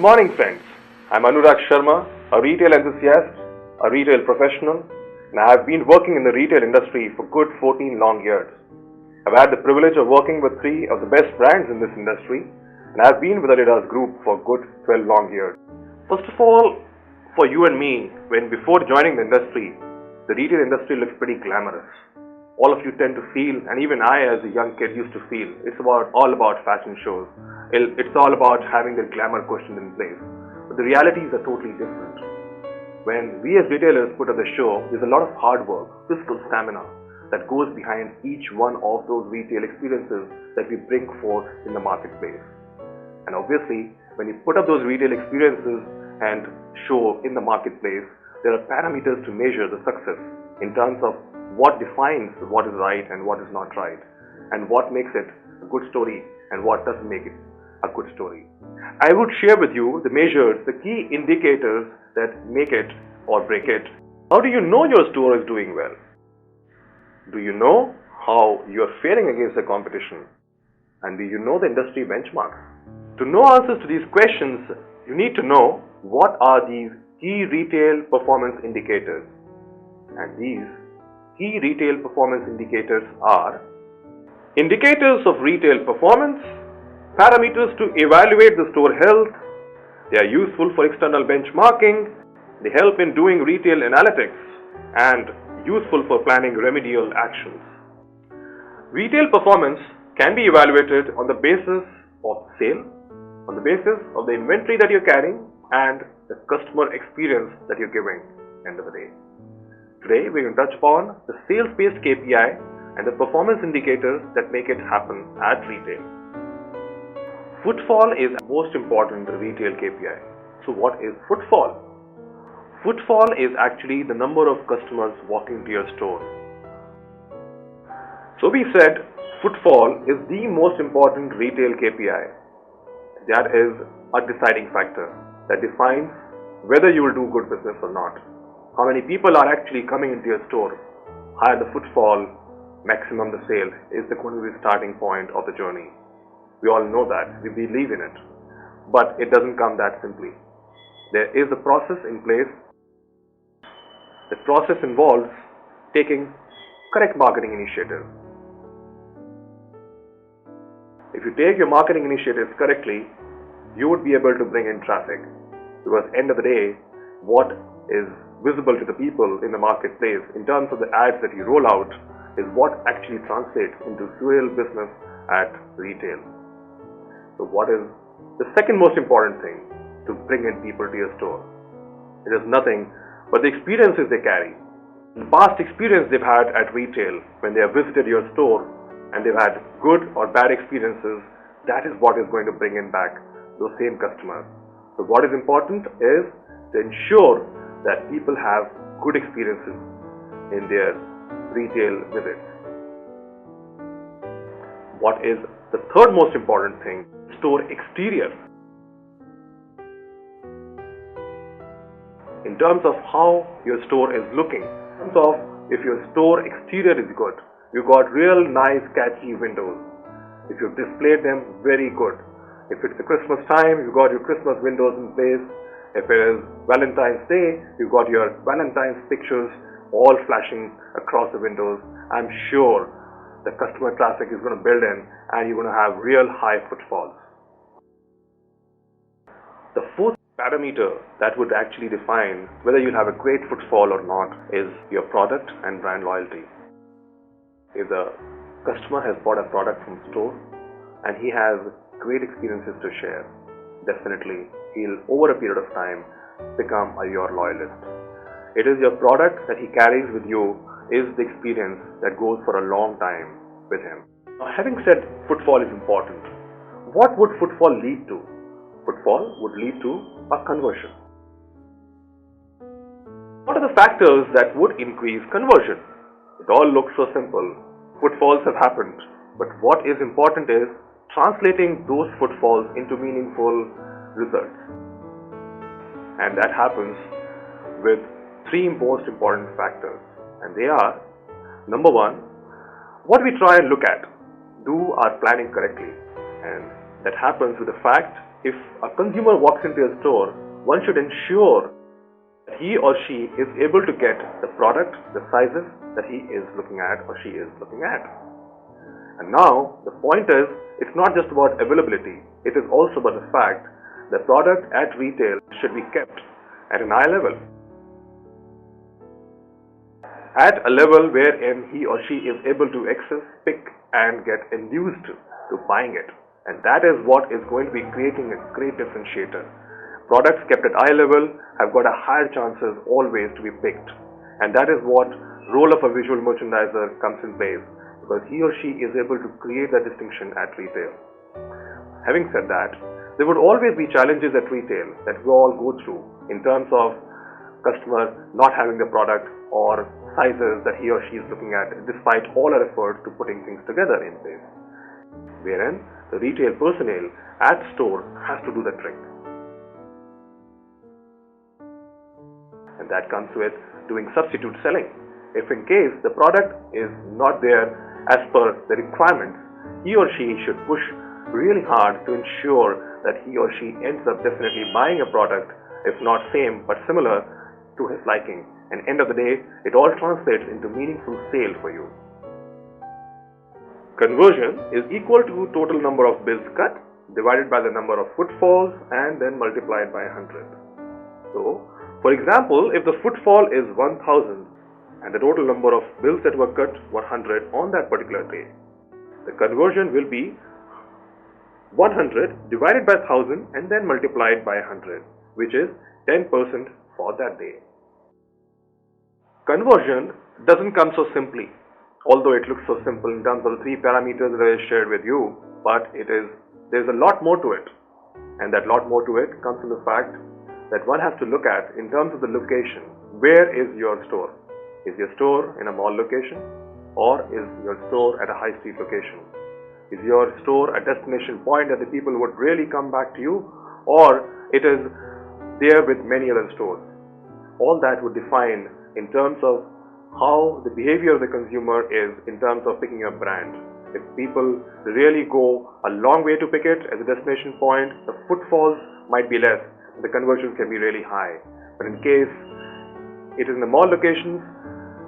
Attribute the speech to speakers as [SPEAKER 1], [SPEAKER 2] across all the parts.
[SPEAKER 1] morning, friends. I'm Anurag Sharma, a retail enthusiast, a retail professional, and I have been working in the retail industry for good 14 long years. I've had the privilege of working with three of the best brands in this industry, and I've been with the Adidas Group for good 12 long years. First of all, for you and me, when before joining the industry, the retail industry looks pretty glamorous. All of you tend to feel, and even I as a young kid used to feel, it's all about fashion shows. It's all about having the glamour quotient in place. But the realities are totally different. When we as retailers put on the show, there's a lot of hard work, physical stamina that goes behind each one of those retail experiences that we bring forth in the marketplace. And obviously, when you put up those retail experiences and show in the marketplace, there are parameters to measure the success in terms of what defines what is right and what is not right, and what makes it a good story and what doesn't make it a good story. I would share with you the measures, the key indicators that make it or break it. How do you know your store is doing well? Do you know how you are faring against the competition? And do you know the industry benchmarks? To know answers to these questions, you need to know what are these key retail performance indicators. And these key retail performance indicators are indicators of retail performance, parameters to evaluate the store health. They are useful for external benchmarking. They help in doing retail analytics and useful for planning remedial actions. Retail performance can be evaluated on the basis of sale, on the basis of the inventory that you're carrying, and the customer experience that you're giving end of the day. Today, we're going to touch upon the sales-based KPI and the performance indicators that make it happen at retail. Footfall is the most important retail KPI. So what is footfall? Footfall is actually the number of customers walking to your store. So we said footfall is the most important retail KPI. That is a deciding factor that defines whether you will do good business or not. How many people are actually coming into your store? Higher the footfall, maximum the sale is going to be the starting point of the journey. We all know that. We believe in it. But it doesn't come that simply. There is a process in place. The process involves taking correct marketing initiatives. If you take your marketing initiatives correctly, you would be able to bring in traffic. Because end of the day, what is visible to the people in the marketplace in terms of the ads that you roll out is what actually translates into real business at retail. So what is the second most important thing to bring in people to your store? It is nothing but the experiences they carry. The past experience they've had at retail when they have visited your store and they've had good or bad experiences, that is what is going to bring in back those same customers. So what is important is to ensure that people have good experiences in their retail visits. What is the third most important thing? Store exterior. In terms of how your store is looking, in terms of if your store exterior is good, you got real nice catchy windows. If you've displayed them, very good. If it's the Christmas time, you got your Christmas windows in place. If it is Valentine's Day, you've got your Valentine's pictures all flashing across the windows. I'm sure the customer traffic is going to build in and you're going to have real high footfalls. The fourth parameter that would actually define whether you'll have a great footfall or not is your product and brand loyalty. If the customer has bought a product from store and he has great experiences to share, definitely he'll over a period of time become your loyalist. It is your product that he carries with you is the experience that goes for a long time with him. Now, having said footfall is important, what would footfall lead to? Footfall would lead to a conversion. What are the factors that would increase conversion? It all looks so simple. Footfalls have happened, but what is important is translating those footfalls into meaningful results. And that happens with three most important factors. And they are, number one, what we try and look at, do our planning correctly. And that happens with the fact if a consumer walks into a store, one should ensure that he or she is able to get the product, the sizes that he is looking at or she is looking at. And now the point is, it's not just about availability, it is also about the fact that product at retail should be kept at an eye level, at a level wherein he or she is able to access, pick and get induced to buying it. And that is what is going to be creating a great differentiator. Products kept at eye level have got a higher chances always to be picked, and that is what role of a visual merchandiser comes in place, because he or she is able to create that distinction at retail. Having said that, there would always be challenges at retail that we all go through in terms of customer not having the product or sizes that he or she is looking at, despite all our efforts to putting things together in place, wherein the retail personnel at store has to do the trick. And that comes with doing substitute selling. If in case the product is not there as per the requirements, he or she should push really hard to ensure that he or she ends up definitely buying a product, if not same but similar to his liking. And end of the day, it all translates into meaningful sale for you. Conversion is equal to total number of bills cut divided by the number of footfalls and then multiplied by 100. So, for example, if the footfall is 1000 and the total number of bills that were cut were 100 on that particular day, the conversion will be 100 divided by 1000 and then multiplied by 100, which is 10% for that day. Conversion doesn't come so simply, although it looks so simple in terms of the 3 parameters that I shared with you, but there's a lot more to it, and that lot more to it comes from the fact that one has to look at in terms of the location. Where is your store? Is your store in a mall location, or is your store at a high street location? Is your store a destination point that the people would really come back to you, or it is there with many other stores? All that would define in terms of how the behavior of the consumer is in terms of picking a brand. If people really go a long way to pick it as a destination point, the footfalls might be less, the conversions can be really high. But in case it is in the mall locations,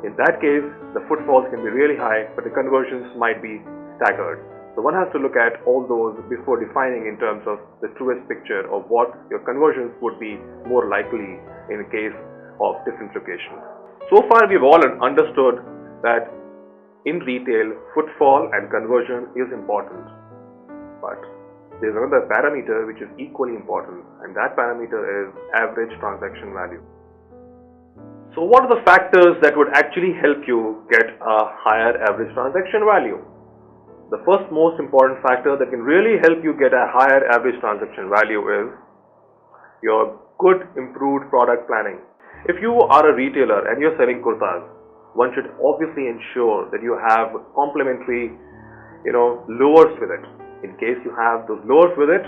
[SPEAKER 1] in that case the footfalls can be really high, but the conversions might be staggered. So one has to look at all those before defining in terms of the truest picture of what your conversions would be more likely in a case of different locations. So far we've all understood that in retail, footfall and conversion is important. But there's another parameter which is equally important, and that parameter is average transaction value. So what are the factors that would actually help you get a higher average transaction value? The first most important factor that can really help you get a higher average transaction value is your good improved product planning. If you are a retailer and you're selling kurtas, one should obviously ensure that you have complementary, lowers with it. In case you have those lowers with it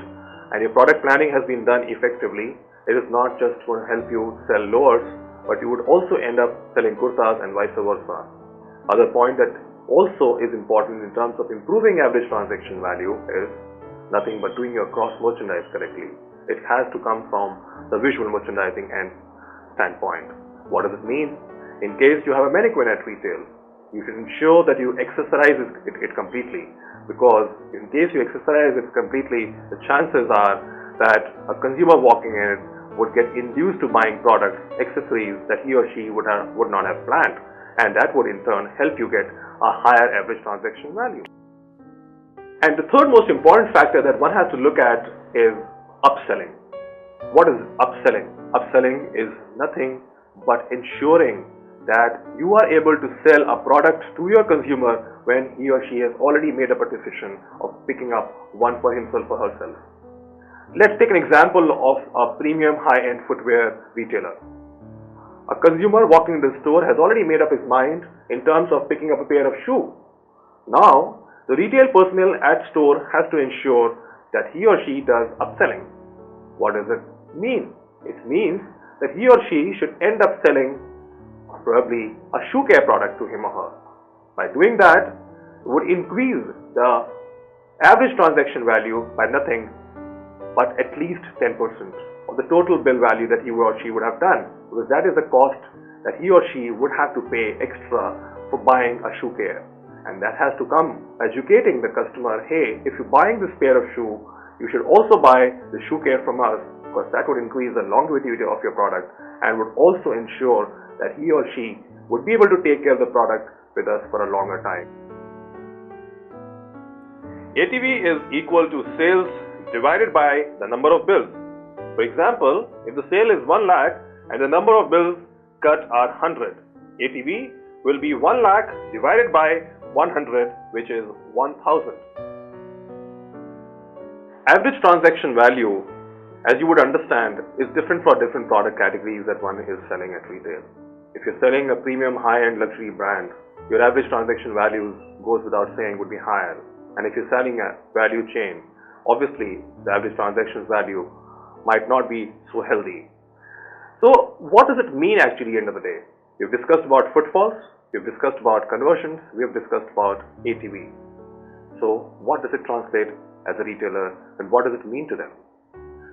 [SPEAKER 1] and your product planning has been done effectively, it is not just going to help you sell lowers, but you would also end up selling kurtas and vice versa. Other point that also is important in terms of improving average transaction value is nothing but doing your cross merchandise correctly. It has to come from the visual merchandising and standpoint. What does it mean? In case you have a mannequin at retail, you should ensure that you accessorize it completely, because in case you accessorize it completely, the chances are that a consumer walking in would get induced to buying products, accessories that he or she would not have planned, and that would in turn help you get a higher average transaction value. And the third most important factor that one has to look at is upselling. What is upselling? Upselling is nothing but ensuring that you are able to sell a product to your consumer when he or she has already made up a decision of picking up one for himself or herself. Let's take an example of a premium high-end footwear retailer. A consumer walking into the store has already made up his mind in terms of picking up a pair of shoes. Now, the retail personnel at store has to ensure that he or she does upselling. What does it mean? It means that he or she should end up selling probably a shoe care product to him or her. By doing that, it would increase the average transaction value by nothing but at least 10% of the total bill value that he or she would have done, because that is the cost that he or she would have to pay extra for buying a shoe care. And that has to come educating the customer, hey, if you're buying this pair of shoe, you should also buy the shoe care from us, because that would increase the longevity of your product and would also ensure that he or she would be able to take care of the product with us for a longer time. ATV is equal to sales divided by the number of bills. For example, if the sale is 1 lakh and the number of bills cut are 100, ATV will be 1 lakh divided by 100, which is 1000. Average transaction value, as you would understand, is different for different product categories that one is selling at retail. If you're selling a premium high-end luxury brand, your average transaction values, goes without saying, would be higher. And if you're selling a value chain, obviously the average transactions value might not be so healthy. So what does it mean actually at the end of the day? We've discussed about footfalls, we've discussed about conversions, we've discussed about ATV. So what does it translate as a retailer, and what does it mean to them?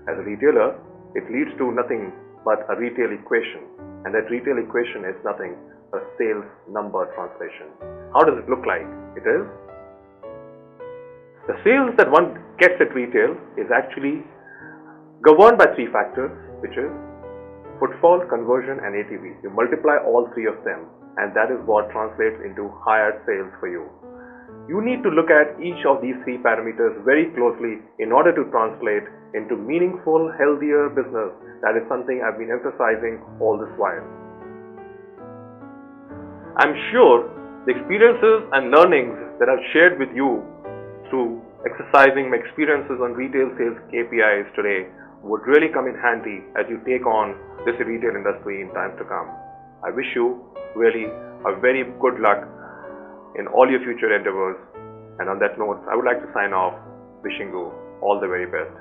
[SPEAKER 1] As a retailer, it leads to nothing but a retail equation, and that retail equation is nothing but sales number translation. How does it look like? It is the sales that one gets at retail is actually governed by 3 factors, which is footfall, conversion and ATV. You multiply all 3 of them, and that is what translates into higher sales for you. You need to look at each of these 3 parameters very closely in order to translate into meaningful, healthier business. That is something I've been emphasizing all this while. I'm sure the experiences and learnings that I've shared with you through exercising my experiences on retail sales KPIs today would really come in handy as you take on this retail industry in times to come. I wish you really a very good luck in all your future endeavors. And on that note, I would like to sign off, wishing you all the very best.